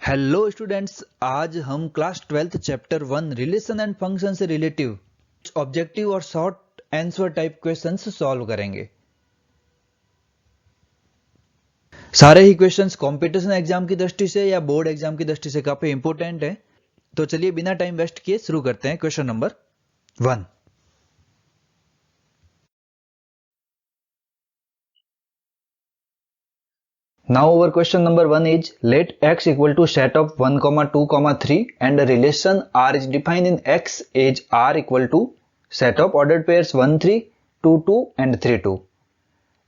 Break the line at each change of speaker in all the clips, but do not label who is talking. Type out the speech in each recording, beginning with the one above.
Hello students, आज हम class 12th chapter 1 relation and function से रिलेटिव ऑब्जेक्टिव और short answer type questions solve करेंगे। सारे ही क्वेश्चंस कंपटीशन एग्जाम की दृष्टि से या बोर्ड एग्जाम की दृष्टि से काफी इंपॉर्टेंट है। तो चलिए बिना टाइम वेस्ट किए शुरू करते हैं। Question number 1। Now our question number 1 is let x equal to set of 1, 2, 3 and the relation R is defined in x is R equal to set of ordered pairs 1, 3, 2, 2 and 3, 2.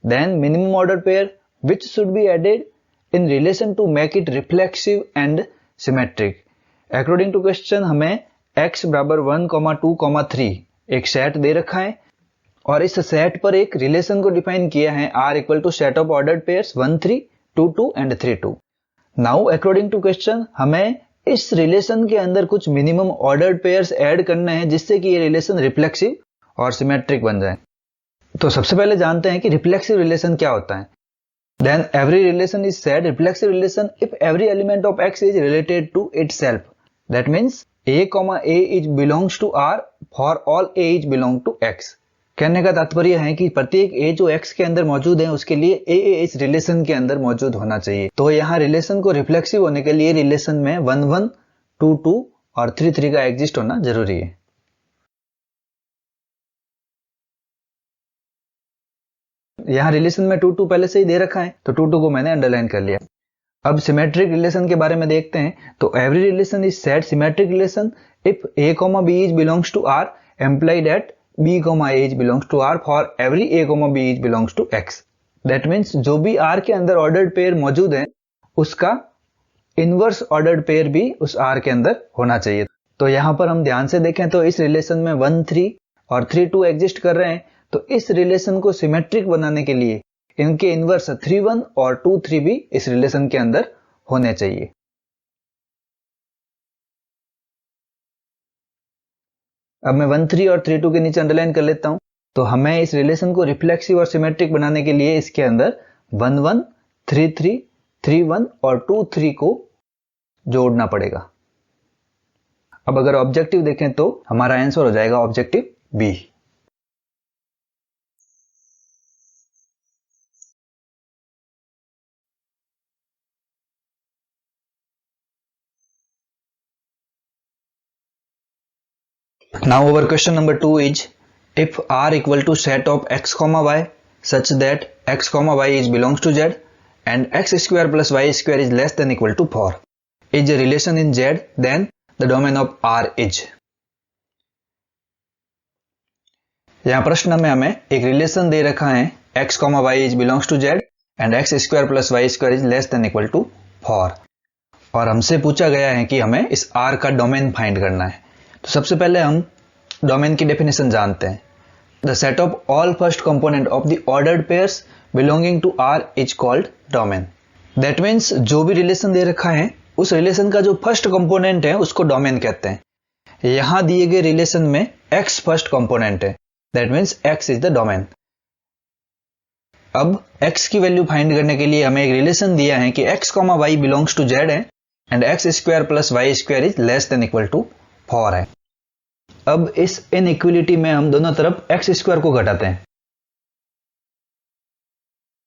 Then minimum ordered pair which should be added in relation to make it reflexive and symmetric. According to question हमें x बराबर 1, 2, 3 एक set दे रखा है और इस set पर एक relation को डिफाइन किया है R equal to set of ordered pairs 1, 3, 2, 2 and 3, 2. Now according to question हमें इस रिलेशन के अंदर कुछ मिनिमम ऑर्डर्ड पेयर्स ऐड करने हैं जिससे कि ये रिलेशन रिफ्लेक्सिव और सिमेट्रिक बन जाए। तो सबसे पहले जानते हैं कि रिफ्लेक्सिव रिलेशन क्या होता है। Then every relation is said reflexive relation if every element of x is related to itself. That means a, a is belongs to r for all a is belong to x। कहने का तात्पर्य है कि प्रत्येक a जो x के अंदर मौजूद है उसके लिए a इस रिलेशन के अंदर मौजूद होना चाहिए। तो यहाँ रिलेशन को रिफ्लेक्सिव होने के लिए रिलेशन में 1, 1, 2, 2 और 3, 3 का एग्जिस्ट होना जरूरी है। यहाँ रिलेशन में 2, 2 पहले से ही दे रखा है तो 2, 2 को मैंने अंडरलाइन कर लिया। अब सिमेट्रिक रिलेशन के बारे में देखते हैं। तो every relation is said symmetric relation if a, b is belongs to r imply that b, a is belongs to r for every a, b is belongs to x. That means जो भी r के अंदर ordered pair मौजूद है उसका inverse ordered pair भी उस r के अंदर होना चाहिए। तो यहां पर हम ध्यान से देखें तो इस रिलेशन में 1, 3 और 3, 2 एग्जिस्ट कर रहे हैं। तो इस रिलेशन को सिमेट्रिक बनाने के लिए इनके इनवर्स 3, 1 और 2, 3 भी इस रिलेशन के अंदर होने चाहिए। अब मैं 1, 3 और 3, 2 के नीचे अंडरलाइन कर लेता हूं। तो हमें इस रिलेशन को रिफ्लेक्सिव और सिमेट्रिक बनाने के लिए इसके अंदर 1, 1, 3, 3, 3, 1 और 2, 3 को जोड़ना पड़ेगा। अब अगर ऑब्जेक्टिव देखें तो हमारा आंसर हो जाएगा objective B. Now our question number 2 is if R equal to set of x, y such that x, y is belongs to z and x square plus y square is less than equal to 4 is a relation in z, then the domain of R is। यहाँ प्रश्न में हमें एक relation दे रखा है x, y is belongs to z and x square plus y square is less than equal to 4 और हमसे पूछा गया है कि हमें इस R का डोमेन फाइंड करना है। तो सबसे पहले हम डोमेन की डेफिनेशन जानते हैं। The set of all first component of the ordered pairs belonging to R is called domain. That means जो भी रिलेशन दे रखा है उस रिलेशन का जो फर्स्ट कंपोनेंट है उसको डोमेन कहते हैं। यहां दिए गए रिलेशन में x फर्स्ट कंपोनेंट है, that means x is the domain. अब x की वैल्यू फाइंड करने के लिए हमें एक रिलेशन दिया है कि x, y belongs to z है and x square plus y square is less than equal to 4 है। अब इस इनइक्वलिटी में हम दोनों तरफ x स्क्वायर को घटाते हैं।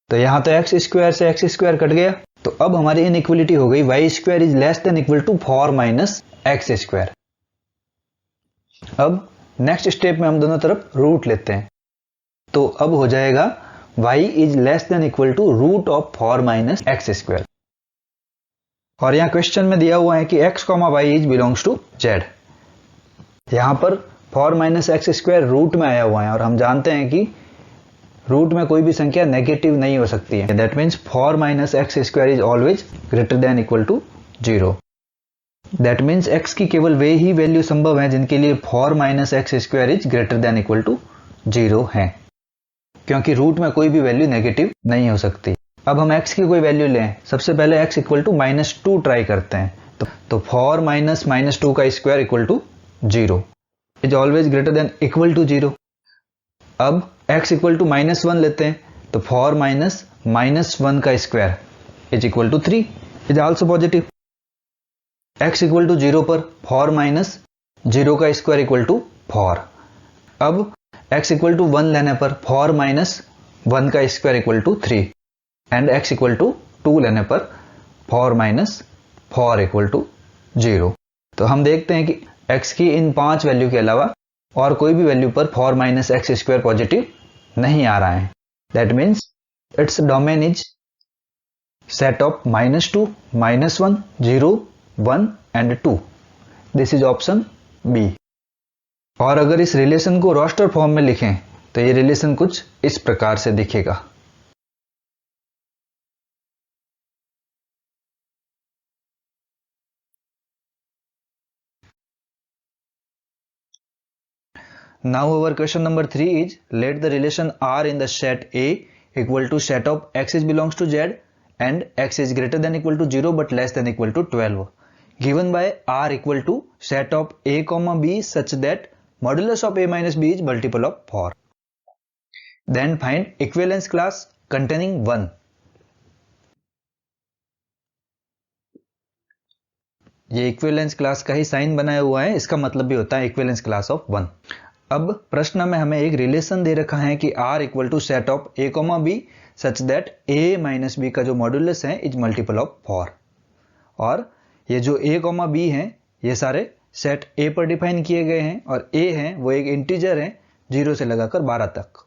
तो यहां तो x स्क्वायर से x स्क्वायर कट गया। तो अब हमारी इनइक्वलिटी हो गई y square is less than equal to 4 minus x square. अब नेक्स्ट स्टेप में हम दोनों तरफ रूट लेते हैं। तो अब हो जाएगा y is less than equal to root of 4 minus x square. और यहां क्वेश्चन में दिया हुआ है कि x, y is belongs to z। यहां पर 4 माइनस एक्स स्क्वायर रूट में आया हुआ है और हम जानते हैं कि रूट में कोई भी संख्या नेगेटिव नहीं हो सकती है। That means 4 minus x square is always greater than equal to 0। That means x की केवल वे ही वैल्यू संभव है जिनके लिए 4 minus x square is greater than equal to 0 है, क्योंकि रूट में कोई भी वैल्यू नेगेटिव नहीं हो सकती। अब हम x की कोई वैल्यू लें। सबसे पहले x इक्वल टू -2 ट्राई करते हैं। तो 4 माइनस -2 का square equal to 0 is always greater than equal to 0। अब x इक्वल टू -1 लेते हैं। तो 4 माइनस -1 का square is equal to 3 is also positive. x equal to 0 पर फॉर माइनस 0 का स्क्वायर इक्वल टू 4। अब x इक्वल टू 1 लेने पर फॉर माइनस 1 का square equal to 3 and x equal to 2 लेने पर फॉर माइनस 4 इक्वल टू 0। तो हम देखते हैं कि x की इन 5 वैल्यू के अलावा और कोई भी वैल्यू पर four minus x square positive नहीं आ रहा है। That means it's domain is set of -2, -1, 0, 1 and 2। This is option B. और अगर इस रिलेशन को रोस्टर फॉर्म में लिखें तो ये रिलेशन कुछ इस प्रकार से दिखेगा। Now our question number 3 is, let the relation R in the set A equal to set of x is belongs to Z and x is greater than equal to 0 but less than equal to 12 given by R equal to set of A comma B such that modulus of A minus B is multiple of 4. Then find equivalence class containing 1. ये equivalence class का ही sign बनाया हुआ है, इसका मतलब भी होता है इक्विवेलेंस क्लास ऑफ 1। अब प्रश्न में हमें एक रिलेशन दे रखा है कि R equal to set of A comma B such that A minus B का जो मॉड्यूलस है इज मल्टीपल ऑफ 4। और ये जो A कॉमा B है ये सारे सेट A पर डिफाइन किए गए हैं और A है वो एक इंटीजर है 0 से लगाकर 12 तक।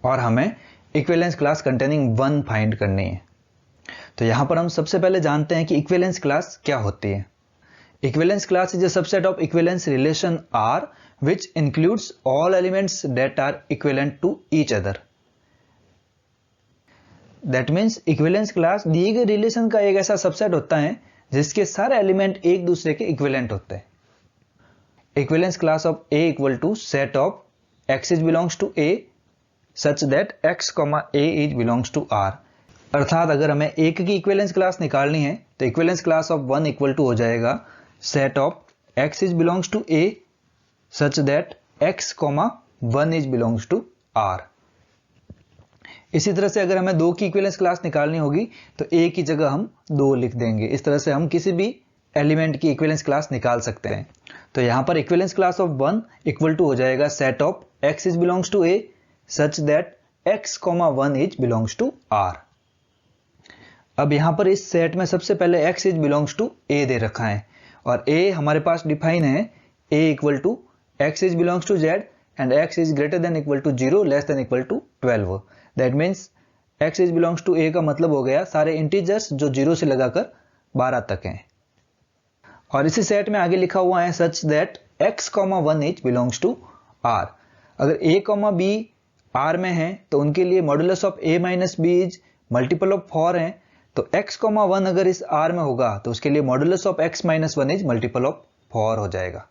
और हमें इक्विवेलेंस क्लास कंटेनिंग 1 फाइंड करनी है। तो यहां पर हम सबसे पहले जानते हैं कि इक्विवेलेंस क्लास क्या होती है। Equivalence class is a subset of equivalence relation R which includes all elements that are equivalent to each other. That means equivalence class दिए गए रिलेशन का एक ऐसा सबसेट होता है जिसके सारे एलिमेंट एक दूसरे के इक्विवेलेंट होते हैं। Equivalence class of A equal to set of x is belongs to A such that x comma A is belongs to R। अर्थात अगर हमें एक की इक्विवेलेंस क्लास निकालनी है तो equivalence class of 1 equal to हो जाएगा set of x is belongs to A such that x comma 1 is belongs to R। इसी तरह से अगर हमें 2 की इक्विवेलेंस क्लास निकालनी होगी तो A की जगह हम 2 लिख देंगे। इस तरह से हम किसी भी एलिमेंट की इक्विवेलेंस क्लास निकाल सकते हैं। तो यहां पर equivalence class of 1 equal to हो जाएगा set of x is belongs to A such that x comma 1 is belongs to R। अब यहां पर इस सेट में सबसे पहले x is belongs to A दे रखा है और A हमारे पास डिफाइन है A equal to x is belongs to Z and x is greater than equal to 0 less than equal to 12। That means x is belongs to A का मतलब हो गया सारे इंटीजर्स जो 0 से लगाकर 12 तक हैं। और इसी सेट में आगे लिखा हुआ है such that x comma 1 is belongs to R। अगर A कॉमा B R में है तो उनके लिए modulus of A minus B is multiple of 4 है। तो x कॉमा 1 अगर इस R में होगा तो उसके लिए modulus of x minus 1 is multiple of 4 हो जाएगा।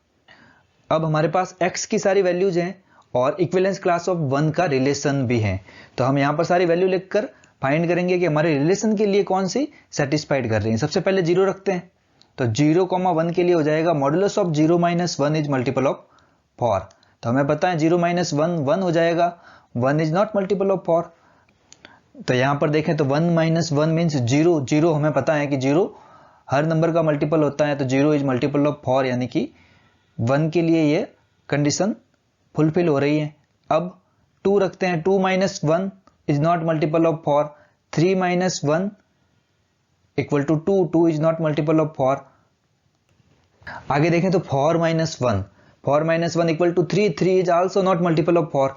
अब हमारे पास x की सारी वैल्यूज हैं और इक्विवेलेंस क्लास ऑफ 1 का रिलेशन भी है। तो हम यहां पर सारी वैल्यू लिखकर फाइंड करेंगे कि हमारे रिलेशन के लिए कौन सी सेटिस्फाइड कर रही है। सबसे पहले 0 रखते हैं तो 0 कॉमा 1 के लिए हो जाएगा modulus of 0 minus 1 is multiple of 4। तो हमें पता है 0 माइनस 1 1 हो जाएगा, 1 इज नॉट मल्टीपल ऑफ 4। तो यहां पर देखें तो 1 माइनस 1 मीन्स 0। 0 हमें पता है कि 0 हर नंबर का मल्टीपल होता है तो 0 इज मल्टीपल ऑफ 4 यानी कि 1 के लिए ये कंडीशन फुलफिल हो रही है। अब 2 रखते हैं, 2 minus 1 is not multiple of 4। 3 minus 1 equal to 2, 2 is not multiple of 4। आगे देखें तो 4 minus 1, 4 minus 1 equal to 3, 3 is also not multiple of 4।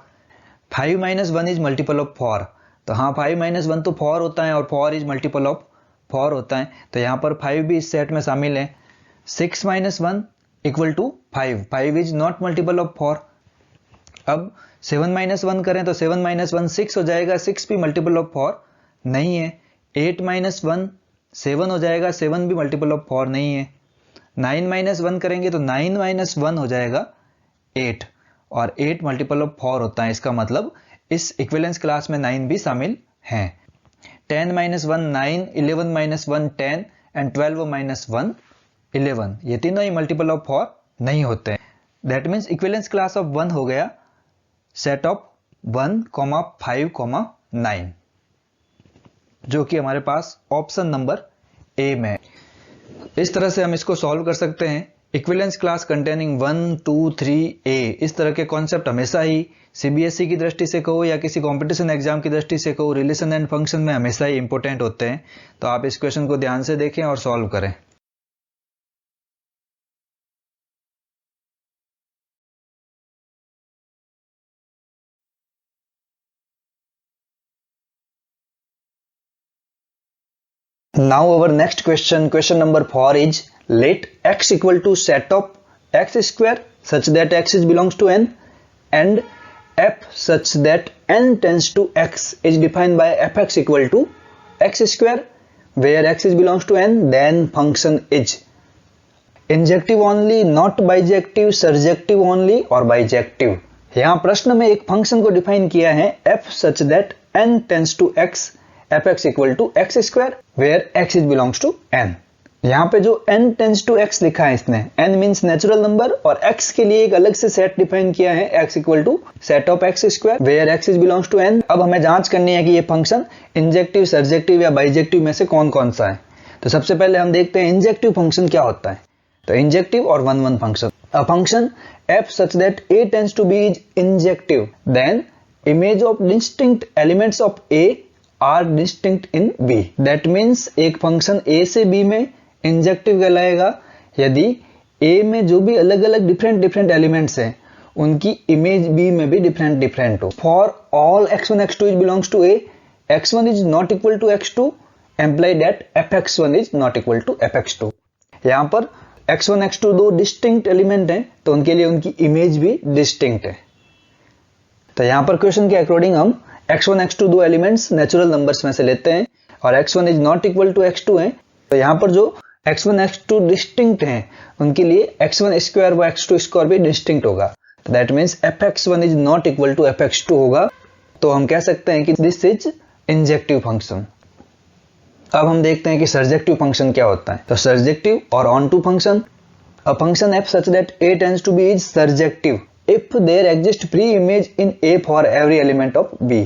5 minus 1 is multiple of 4। तो हाँ 5 माइनस 1 तो 4 होता है और 4 इज मल्टीपल ऑफ 4 होता है तो यहां पर 5 भी इस सेट में शामिल है। 6 minus 1 equal to 5, 5 is not multiple of 4। अब 7 माइनस 1 करें तो 7 माइनस 1 6 हो जाएगा, 6 भी मल्टीपल ऑफ 4 नहीं है। 8 माइनस 1 7 हो जाएगा, 7 भी मल्टीपल ऑफ 4 नहीं है। 9 माइनस 1 करेंगे तो 9 माइनस 1 हो जाएगा 8 और 8 मल्टीपल ऑफ 4 होता है। इसका मतलब इस इक्विवेलेंस क्लास में 9 भी शामिल हैं। 10 माइनस 1 9, 11 माइनस 1 10 एंड 12 माइनस 1 11। ये तीनों ही मल्टीपल ऑफ 4 नहीं होते हैं। That means equivalence class of 1 हो गया सेट ऑफ 1, 5, 9 जो कि हमारे पास ऑप्शन नंबर ए में। इस तरह से हम इसको सॉल्व कर सकते हैं। इक्विवेलेंस क्लास कंटेनिंग 1, 2, 3 ए, इस तरह के कॉन्सेप्ट हमेशा ही सीबीएसई की दृष्टि से कहो या किसी कंपटीशन एग्जाम की दृष्टि से कहो, रिलेशन एंड फंक्शन में हमेशा ही इंपॉर्टेंट होते हैं। तो आप इस क्वेश्चन को ध्यान से देखें और सॉल्व करें। Now our next question number 4 is let x equal to set of x square such that x is belongs to n and f such that n tends to x is defined by fx equal to x square where x is belongs to n, then function is injective only, not bijective, surjective only और bijective. यहाँ प्रश्न में एक function को define किया है f such that n tends to x, fx equal to x square where x is belongs to n। यहाँ पे जो n tends to x लिखा है इसने, n मीन्स नेचुरल नंबर और x के लिए एक अलग से सेट डिफाइन किया है x equal to set of x square where x is belongs to n। अब हमें जांच करनी है कि ये फंक्शन इंजेक्टिव, सर्जेक्टिव या बाइजेक्टिव में से कौन कौन सा है। तो सबसे पहले हम देखते हैं इंजेक्टिव फंक्शन क्या होता है। तो इंजेक्टिव और one one function, a function f such that a tends to b is injective, then image of distinct elements of a are distinct in b। That means एक फंक्शन a से b में injective कहलाएगा यदि a में जो भी अलग अलग डिफरेंट एलिमेंट्स हैं उनकी इमेज b में भी डिफरेंट हो। For all x1 x2 is belongs to a, x1 is not equal to x2 imply that fx1 is not equal to fx2। यहाँ पर x1 x2 दो डिस्टिंक्ट एलिमेंट हैं तो उनके लिए उनकी इमेज भी डिस्टिंक्ट है। तो यहाँ पर क्वेश्चन के अकॉर्डिंग हम x1 x2 दो एलिमेंट्स नेचुरल नंबर्स में से लेते हैं और x1 is not equal to x2 है। तो यहाँ पर जो x1 x2 डिस्टिंक्ट हैं उनके लिए x1 स्क्वायर व x2 स्क्वायर भी डिस्टिंक्ट होगा। तो that means fx1 is not equal to fx2 होगा। तो हम कह सकते हैं कि दिस इज इंजेक्टिव फंक्शन। अब हम देखते हैं कि सर्जेक्टिव फंक्शन क्या होता है। तो सर्जेक्टिव और onto function, a function f such that a tends to b is surjective if there exists pre-image in a for every element of b।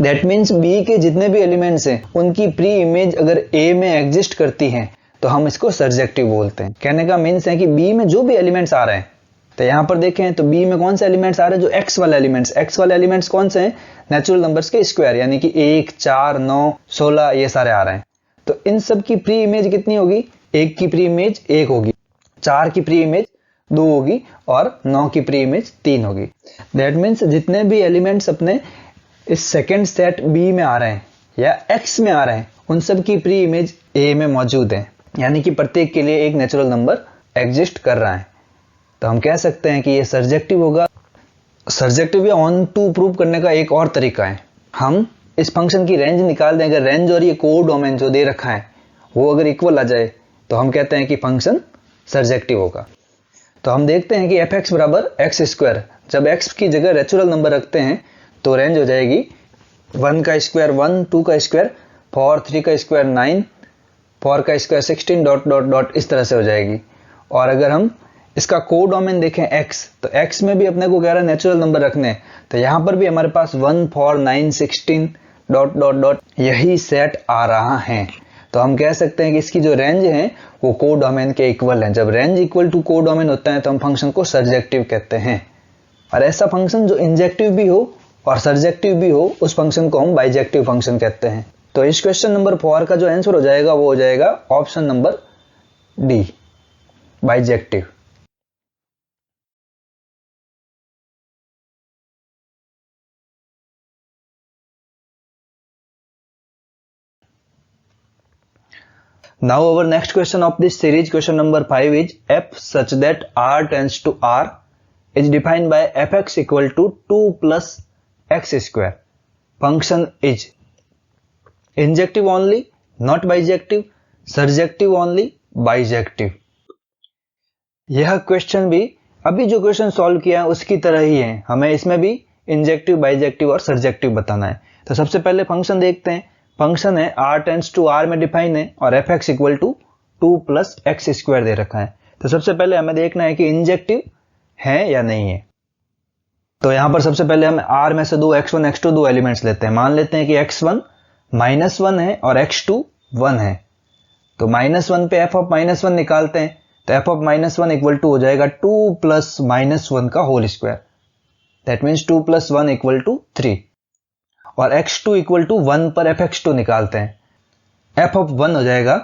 That means b के जितने भी elements हैं उनकी प्री इमेज अगर a में exist करती हैं तो हम इसको सर्जेक्टिव बोलते हैं। कहने का मीन्स है कि b में जो भी एलिमेंट्स आ रहे हैं, तो यहाँ पर देखें तो b में कौन से एलिमेंट्स आ रहे हैं, जो x वाले एलिमेंट्स कौन से हैं, नेचुरल नंबर्स के स्क्वायर, यानी कि 1, 4, 9, 16 ये सारे आ रहे हैं। तो इन सब की प्री इमेज कितनी होगी, 1 की प्री इमेज 1 होगी, 4 की प्री इमेज 2 होगी और 9 की प्री इमेज 3 होगी। दैट मीन्स जितने भी एलिमेंट्स अपने इस सेकेंड सेट बी में आ रहे हैं या एक्स में आ रहे हैं उन सब की प्री इमेज ए में मौजूद है, यानी कि प्रत्येक के लिए एक नेचुरल नंबर एग्जिस्ट कर रहा है। तो हम कह सकते हैं कि ये सर्जेक्टिव होगा। सर्जेक्टिव या ऑन टू प्रूव करने का एक और तरीका है, हम इस फंक्शन की रेंज निकाल दें। अगर रेंज और ये कोडोमेन जो दे रखा है वो अगर इक्वल आ जाए तो हम कहते हैं कि फंक्शन सर्जेक्टिव होगा। तो हम देखते हैं कि fx बराबर एक्स स्क्वायर, जब x की जगह नेचुरल नंबर रखते हैं तो रेंज हो जाएगी 1 का स्क्वायर 1, 2 का स्क्वायर 4, 3 का स्क्वायर 9, 4 का स्क्वायर 16 डॉट डॉट डॉट इस तरह से हो जाएगी। और अगर हम इसका कोडोमेन देखें x, तो x में भी अपने को कह रहा है नेचुरल नंबर रखने, तो यहां पर भी हमारे पास 1, 4, 9, 16 डॉट डॉट डॉट यही सेट आ रहा है। तो हम कह सकते हैं कि इसकी जो रेंज है वो कोडोमेन के इक्वल है। जब रेंज इक्वल टू कोडोमेन होता है तो हम फंक्शन को सर्जेक्टिव कहते हैं। और ऐसा फंक्शन जो इंजेक्टिव भी हो और सर्जेक्टिव भी हो उस फंक्शन को हम बाइजेक्टिव फंक्शन कहते हैं। तो इस क्वेश्चन नंबर 4 का जो आंसर हो जाएगा वो हो जाएगा option number D, bijective. Now our next question of this series, question number 5 is f such that r tends to r is defined by fx equal to 2 plus x square. Function is injective only, not bijective, surjective only, bijective। यह question भी अभी जो question solve किया है उसकी तरह ही है, हमें इसमें भी इंजेक्टिव, बाइजेक्टिव और सर्जेक्टिव बताना है। तो सबसे पहले फंक्शन देखते हैं। फंक्शन है r टेंड्स टू r में डिफाइन है और fx equal to 2 plus x square दे रखा है। तो सबसे पहले हमें देखना है कि इंजेक्टिव है या नहीं है। तो यहां पर सबसे पहले हम r में से दो x1 x2 दो एलिमेंट्स लेते हैं। मान लेते हैं कि x1 -1 है और x2 1 है। तो -1 पे f ऑफ -1 निकालते हैं, तो f ऑफ -1 इक्वल टू हो जाएगा 2 प्लस -1 का whole square, that means 2 plus 1 equal to 3। और x2 इक्वल टू 1 पर fx2 निकालते हैं, f ऑफ 1 हो जाएगा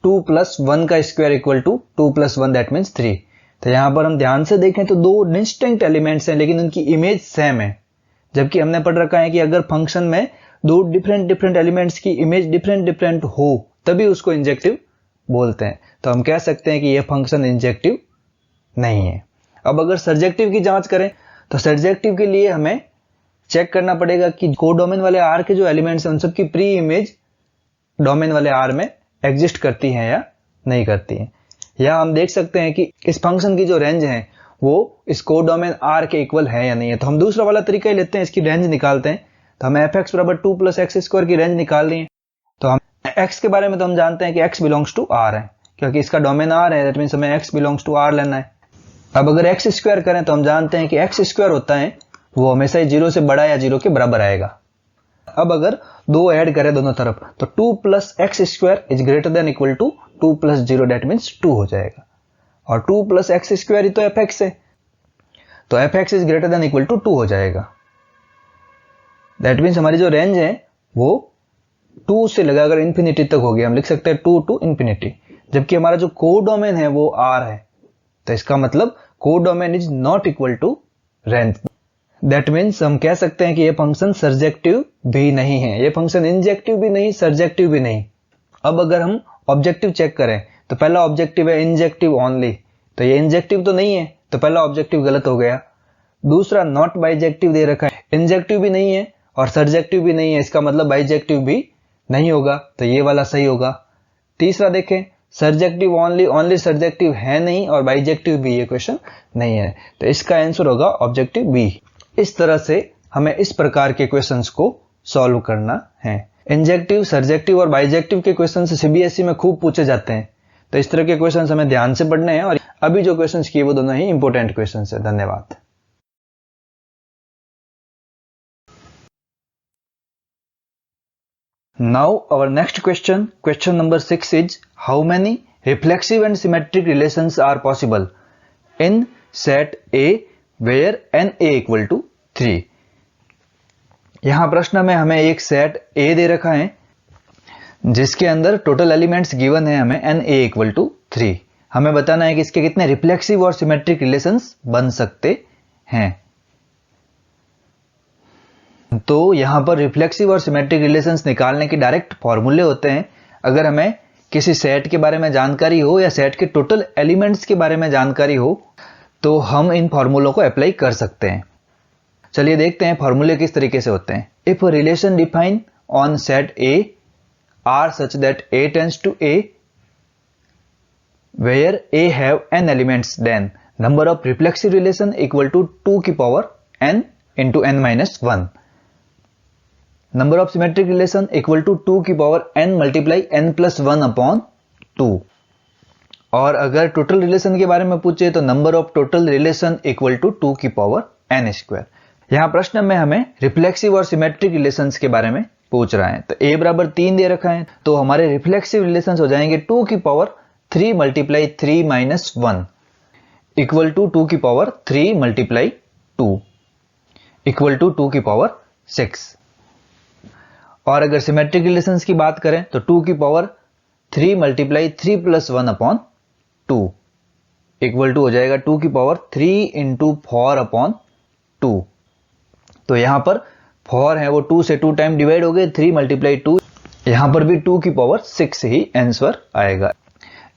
2 प्लस 1 का square equal to 2 plus 1 that means 3। तो यहां पर हम ध्यान से देखें तो दो डिस्टिंक्ट एलिमेंट्स हैं लेकिन उनकी इमेज सेम है, जबकि हमने पढ़ रखा है कि अगर फंक्शन में दो डिफरेंट एलिमेंट्स की इमेज डिफरेंट हो तभी उसको इंजेक्टिव बोलते हैं। तो हम कह सकते हैं कि यह फंक्शन इंजेक्टिव नहीं है। अब अगर सर्जेक्टिव की जांच करें तो सर्जेक्टिव के लिए हमें चेक करना पड़ेगा कि कोडोमेन वाले आर के जो एलिमेंट्स हैं उन सबकी प्री इमेज डोमेन वाले आर में एग्जिस्ट करती हैं या नहीं करती हैं। या हम देख सकते हैं कि इस फंक्शन की जो रेंज है वो इस कोडोमेन आर के इक्वल है या नहीं है। तो हम दूसरा वाला तरीका ही लेते हैं, इसकी रेंज निकालते हैं। तो हमें fx बराबर 2 प्लस एक्स स्क्वायर की रेंज निकालनी है। तो हम x के बारे में तो हम जानते हैं कि x बिलोंग्स टू r है, क्योंकि इसका डोमेन r है, दैट मीन्स हमें x बिलोंग्स टू r लेना है। अब अगर x स्क्वायर करें तो हम जानते हैं कि x स्क्वायर होता है वो हमेशा ही 0 से बड़ा या 0 के बराबर आएगा। अब अगर दो ऐड करें दोनों तरफ तो 2 plus x square is greater than equal to 2 plus 0 that means 2 हो जाएगा। और 2 प्लस एक्स स्क्वायर ही तो fx है, तो fx is greater than equal to 2 हो जाएगा। दैट मीन्स हमारी जो रेंज है वो 2 से लगाकर इंफिनिटी तक हो गया। हम लिख सकते हैं 2 टू इंफिनिटी, जबकि हमारा जो कोडोमेन है वो r है। तो इसका मतलब codomain is not equal to range. That means हम कह सकते हैं कि ये फंक्शन सर्जेक्टिव भी नहीं है, ये फंक्शन इंजेक्टिव भी नहीं, सर्जेक्टिव भी नहीं। अब अगर हम ऑब्जेक्टिव चेक करें तो पहला ऑब्जेक्टिव है इंजेक्टिव ओनली, तो ये इंजेक्टिव तो नहीं है, तो पहला ऑब्जेक्टिव गलत हो गया। दूसरा नॉट बाइजेक्टिव दे रखा है, इंजेक्टिव भी नहीं है और सर्जेक्टिव भी नहीं है, इसका मतलब बाइजेक्टिव भी नहीं होगा, तो ये वाला सही होगा। तीसरा देखें सर्जेक्टिव ओनली, ओनली सर्जेक्टिव है नहीं और बाइजेक्टिव भी ये क्वेश्चन नहीं है, तो इसका आंसर होगा ऑब्जेक्टिव बी। इस तरह से हमें इस प्रकार के क्वेश्चंस को सॉल्व करना है। इंजेक्टिव, सर्जेक्टिव और बाइजेक्टिव के क्वेश्चंस सीबीएसई में खूब पूछे जाते हैं, तो इस तरह के क्वेश्चंस हमें ध्यान से पढ़ने हैं और अभी जो क्वेश्चंस किए वो दोनों ही इंपॉर्टेंट क्वेश्चंस हैं। धन्यवाद। Now our next question number 6 is how many reflexive and symmetric relations are possible in set A where NA equal to 3। यहां प्रश्न में हमें एक सेट A दे रखा है जिसके अंदर टोटल एलिमेंट्स गिवन है हमें NA इक्वल टू 3। हमें बताना है कि इसके कितने रिफ्लेक्सिव और सिमेट्रिक रिलेशंस बन सकते हैं। तो यहां पर रिफ्लेक्सिव और सिमेट्रिक रिलेशंस निकालने के डायरेक्ट फॉर्मूले होते हैं। अगर हमें किसी सेट के बारे में जानकारी हो या सेट के टोटल एलिमेंट्स के बारे में जानकारी हो तो हम इन फॉर्मूलों को अप्लाई कर सकते हैं। चलिए देखते हैं फॉर्मूले किस तरीके से होते हैं। If relation define on set A R such that A tends to A where A have n elements, then number of reflexive relation equal to 2 की power n into n minus 1। Number of symmetric relation equal to 2 की power n multiply n plus 1 upon 2। और अगर total relation के बारे में पूछे तो number of total relation equal to 2 की पावर n स्क्वायर। यहां प्रश्न में हमें रिफ्लेक्सिव और सिमेट्रिक रिलेशंस के बारे में पूछ रहा है। तो a बराबर 3 दे रखा है, तो हमारे रिफ्लेक्सिव रिलेशंस हो जाएंगे 2 की power 3 multiply 3 minus 1 equal to 2 की पावर 3 मल्टीप्लाई 2 इक्वल टू 2 की पावर 6। और अगर सिमेट्रिक रिलेशंस की बात करें तो 2 की power 3 multiply 3 plus 1 upon 2 equal to हो जाएगा 2 की पावर 3 इंटू 4 अपॉन 2। तो यहां पर 4 है वो 2 से 2 टाइम डिवाइड हो गए, 3 मल्टीप्लाई 2, यहां पर भी 2 की पावर 6 ही आंसर आएगा।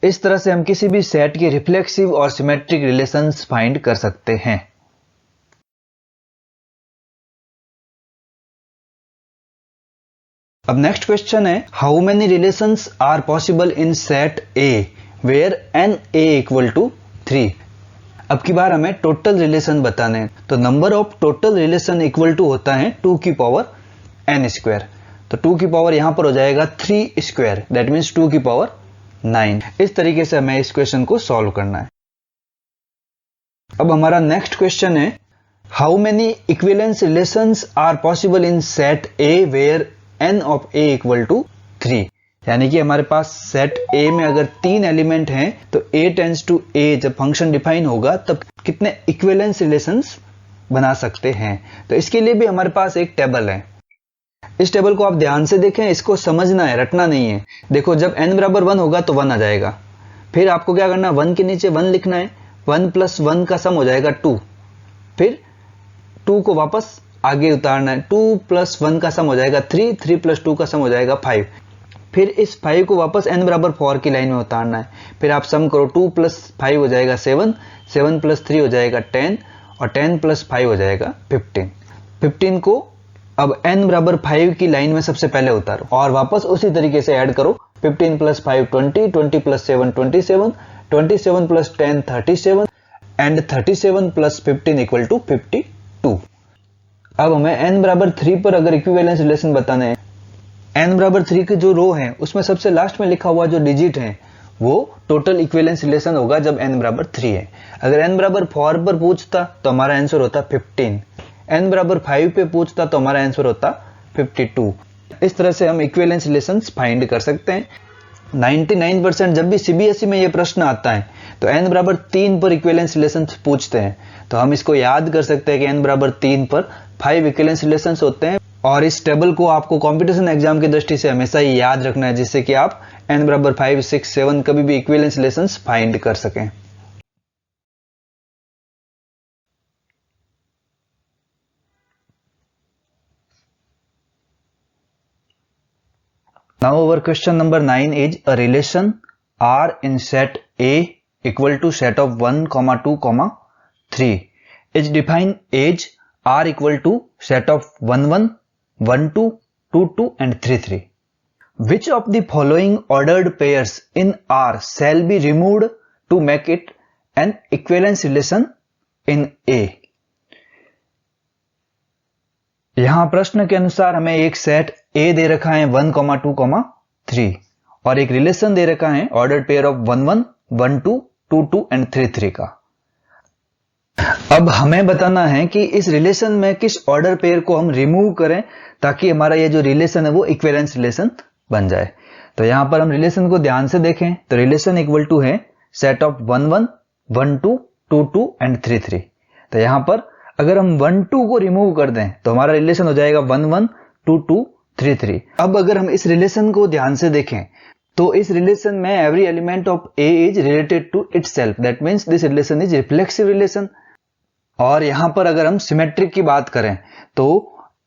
इस तरह से हम किसी भी सेट के रिफ्लेक्सिव और सिमेट्रिक रिलेशंस फाइंड कर सकते हैं। अब नेक्स्ट क्वेश्चन है how many relations are possible in set A where n A equal to 3। अब की बार हमें टोटल रिलेशन बताने हैं, तो number of total relation equal to होता है 2 की पावर n स्क्वायर। तो 2 की पावर यहां पर हो जाएगा 3 स्क्वायर, दैट मीन्स 2 की पावर 9। इस तरीके से हमें इस क्वेश्चन को सॉल्व करना है। अब हमारा नेक्स्ट क्वेश्चन है how many equivalence relations are possible in set A where n of a equal to 3। यानी कि हमारे पास सेट ए में अगर 3 एलिमेंट हैं तो A टेंड्स टू A जब फंक्शन डिफाइन होगा तब कितने इक्विवेलेंस रिलेशंस बना सकते हैं। तो इसके लिए भी हमारे पास एक टेबल है। इस टेबल को आप ध्यान से देखें, इसको समझना है, रटना नहीं है। देखो जब n बराबर 1 होगा तो 1 आ जाएगा। फिर आपको क्या करना है, 1 के नीचे 1 लिखना है। 1 प्लस 1 का सम हो जाएगा 2। फिर 2 को वापस आगे उतारना है। 2 प्लस 1 का सम हो जाएगा 3। 3 प्लस 2 का सम हो जाएगा 5। फिर इस 5 को वापस n बराबर 4 की लाइन में उतारना है। फिर आप सम करो, 2 प्लस 5 हो जाएगा 7। 7 प्लस 3 हो जाएगा 10 और 10 प्लस 5 हो जाएगा 15। 15 को अब n बराबर 5 की लाइन में सबसे पहले उतारो और वापस उसी तरीके से ऐड करो। 15 plus 5 20, 20 plus 7 27, 27 plus 10 37 and 37 plus 15 equal to 52। अब हमें n बराबर 3 पर अगर इक्विवेलेंस रिलेशन बताने हैं, n बराबर 3 की जो रो है उसमें सबसे लास्ट में लिखा हुआ जो डिजिट है वो टोटल इक्विवेलेंस रिलेशन होगा जब n बराबर 3 है। अगर n बराबर 4 पर पूछता तो हमारा आंसर होता 15। n बराबर 5 पे पूछता तो हमारा आंसर होता 52। इस तरह से हम इक्विवेलेंस रिलेशंस फाइंड कर सकते हैं। 99% जब भी सीबीएसई में ये प्रश्न आता है तो n बराबर 3 पर इक्विवेलेंस रिलेशंस पूछते हैं, तो हम इसको याद कर सकते हैं कि n बराबर 3 पर 5 इक्विवेलेंस रिलेशंस होते हैं। और इस टेबल को आपको कंपटीशन एग्जाम की दृष्टि से हमेशा ही याद रखना है, जिससे कि आप n बराबर 5, 6, 7 कभी भी इक्विवेलेंस रिलेशंस फाइंड कर सकें। Now our question number 9 is a relation R in set A equal to set of 1, 2, 3 is defined as R equal to set of 1, 1, 1, 2, 2, 2 and 3, 3. Which of the following ordered pairs in R shall be removed to make it an equivalence relation in A? यहां प्रश्न के अनुसार हमें एक set A दे रखा है 1, 2, 3 और एक रिलेशन दे रखा है ऑर्डर्ड पेयर ऑफ 1, 1, 1, 2, 2, 2 एंड 3, 3 का। अब हमें बताना है कि इस रिलेशन में किस ऑर्डर पेयर को हम रिमूव करें ताकि हमारा ये जो रिलेशन है वो इक्विवेलेंस रिलेशन बन जाए। तो यहां पर हम रिलेशन को ध्यान से देखें तो रिलेशन इक्वल टू है सेट ऑफ 1, 1, 1, 2, 2, 2 एंड 3, 3। तो यहां पर अगर हम 1, 2 को रिमूव कर दें तो हमारा रिलेशन हो जाएगा 1, 1, 2, 2, 3, 3। अब अगर हम इस रिलेशन को ध्यान से देखें तो इस रिलेशन में every element of A is related to itself, that means this relation is reflexive relation. और यहां पर अगर हम सिमेट्रिक की बात करें तो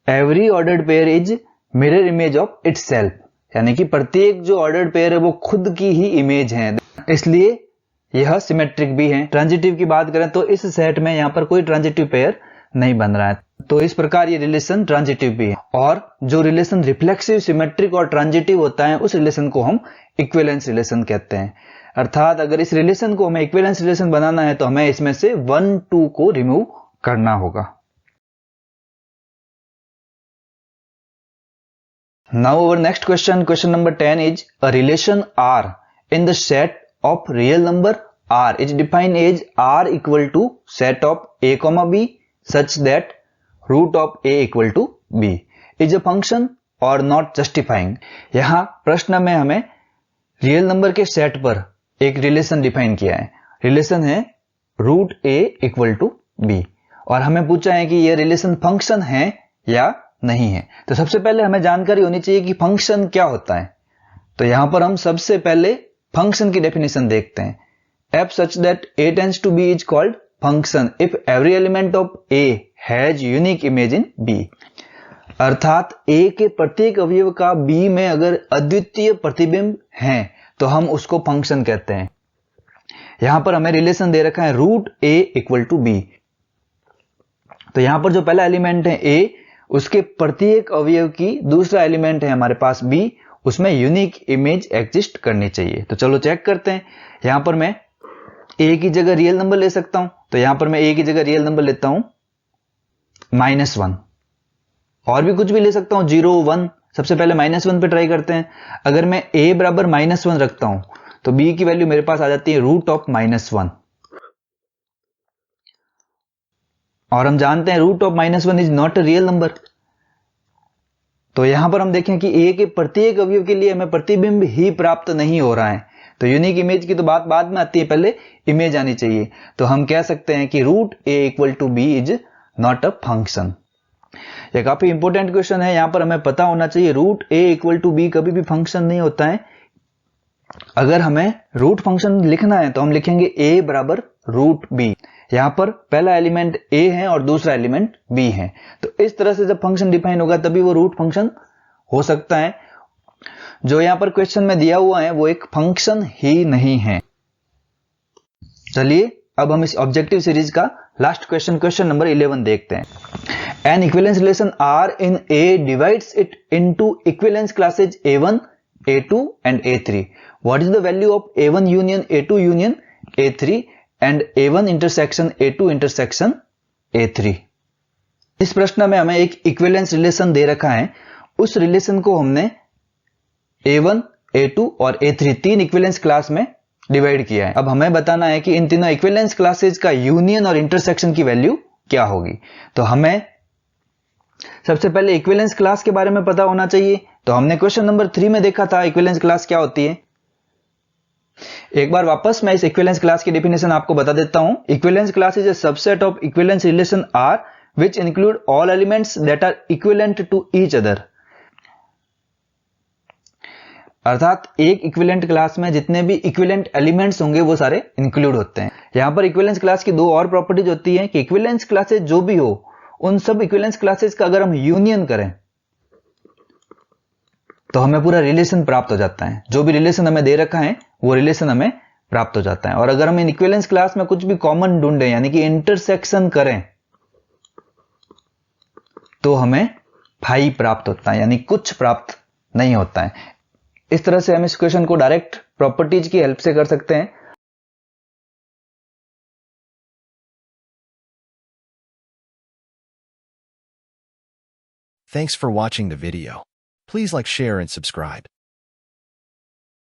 every ordered pair is mirror image of itself, यानी कि प्रत्येक जो ऑर्डर्ड पेयर है वो खुद की ही इमेज है, इसलिए यह सिमेट्रिक भी है। ट्रांजिटिव की बात करें तो इस सेट में यहां पर कोई ट्रांजिटिव पेयर नहीं बन रहा है, तो इस प्रकार ये रिलेशन ट्रांजिटिव भी है। और जो रिलेशन रिफ्लेक्सिव, सिमेट्रिक और ट्रांजिटिव होता है उस रिलेशन को हम इक्विवेलेंस रिलेशन कहते हैं। अर्थात अगर इस रिलेशन को हमें इक्विवेलेंस रिलेशन बनाना है तो हमें इसमें से 1, 2 को रिमूव करना होगा। Now our next question, question number 10 is a relation R in the set of real number R is defined as R equal to set of A, B such that root of A equal to B is a function or not justifying। यहां प्रश्न में हमें real number के set पर एक relation define किया है। Relation है root A equal to B और हमें पूछा है कि यह रिलेशन फंक्शन है या नहीं है। तो सबसे पहले हमें जानकारी होनी चाहिए कि फंक्शन क्या होता है। तो यहां पर हम सबसे पहले फंक्शन की डेफिनेशन देखते हैं। f such that A tends to B is called function if every element of A has unique image in B। अर्थात A के प्रत्येक अवयव का B में अगर अद्वितीय प्रतिबिंब है तो हम उसको फंक्शन कहते हैं। यहां पर हमें रिलेशन दे रखा है root A equal to B। तो यहां पर जो पहला एलिमेंट है A, उसके प्रत्येक अवयव की दूसरा एलिमेंट है हमारे पास B, उसमें यूनिक इमेज एग्जिस्ट करनी चाहिए। तो चलो चेक करते हैं। यहां पर मैं A की जगह रियल नंबर ले सकता हूं, तो यहां पर मैं A की जगह रियल नंबर लेता हूं -1, और भी कुछ भी ले सकता हूं 0, 1। सबसे पहले -1 पे ट्राई करते हैं। अगर मैं A बराबर -1 रखता हूं तो B की वैल्यू मेरे पास आ जाती है रूट ऑफ -1, और हम जानते हैं root of -1 is not a real number. तो यहां पर हम देखें कि ए के प्रत्येक अवयव के लिए हमें प्रतिबिंब ही प्राप्त नहीं हो रहा है। तो यूनिक इमेज की तो बात बाद में आती है, पहले इमेज आनी चाहिए। तो हम कह सकते हैं कि root A equal to B is not a function. यह काफी इंपॉर्टेंट क्वेश्चन है, यहां पर हमें पता होना चाहिए root A equal to B कभी भी फंक्शन नहीं होता है। अगर हमें रूट फंक्शन लिखना है तो हम लिखेंगे a बराबर रूट बी। यहां पर पहला एलिमेंट a है और दूसरा एलिमेंट b है। तो इस तरह से जब फंक्शन डिफाइन होगा तभी वो रूट फंक्शन हो सकता है। जो यहां पर क्वेश्चन में दिया हुआ है वो एक फंक्शन ही नहीं है। चलिए अब हम इस ऑब्जेक्टिव सीरीज का लास्ट क्वेश्चन, क्वेश्चन नंबर 11 देखते हैं। N equivalence relation R in A divides it into equivalence classes A1, A2 and A3. What is the value of A1 union A2 union A3 and A1 intersection A2 intersection A3? इस प्रश्न में हमें एक equivalence relation दे रखा है। उस relation को हमने A1, A2 और A3 तीन इक्विवेलेंस क्लास में डिवाइड किया है। अब हमें बताना है कि इन तीनों इक्विवेलेंस क्लासेस का यूनियन और इंटरसेक्शन की वैल्यू क्या होगी। तो हमें सबसे पहले इक्विवेलेंस क्लास के बारे में पता होना चाहिए। तो हमने क्वेश्चन नंबर 3 में देखा था इक्विवेलेंस क्लास क्या होती है। एक बार वापस मैं इस इक्विवेलेंस क्लास की डेफिनेशन आपको बता देता हूं। Equivalence class is a subset of equivalence relation R which include all elements that are equivalent to each other। अर्थात एक इक्विवेलेंट क्लास में जितने भी इक्विवेलेंट एलिमेंट्स होंगे वो सारे इंक्लूड होते हैं। यहां पर इक्विवेलेंस क्लास की दो और प्रॉपर्टीज होती हैं कि इक्विवेलेंस क्लासेस जो भी हो उन सब इक्विवेलेंस क्लासेस का अगर हम यूनियन करें तो हमें पूरा रिलेशन प्राप्त हो जाता है। जो भी रिलेशन हमें दे रखा है वो रिलेशन हमें प्राप्त हो जाता है। और अगर हम इन इक्विवेलेंस क्लास में कुछ भी कॉमन ढूंढें यानी कि इंटरसेक्शन करें तो हमें फाई प्राप्त होता है, यानी कुछ प्राप्त नहीं होता है। इस तरह से हम इस क्वेश्चन को डायरेक्ट प्रॉपर्टीज की हेल्प से कर सकते हैं।
Thanks for watching the video. Please like, share and subscribe.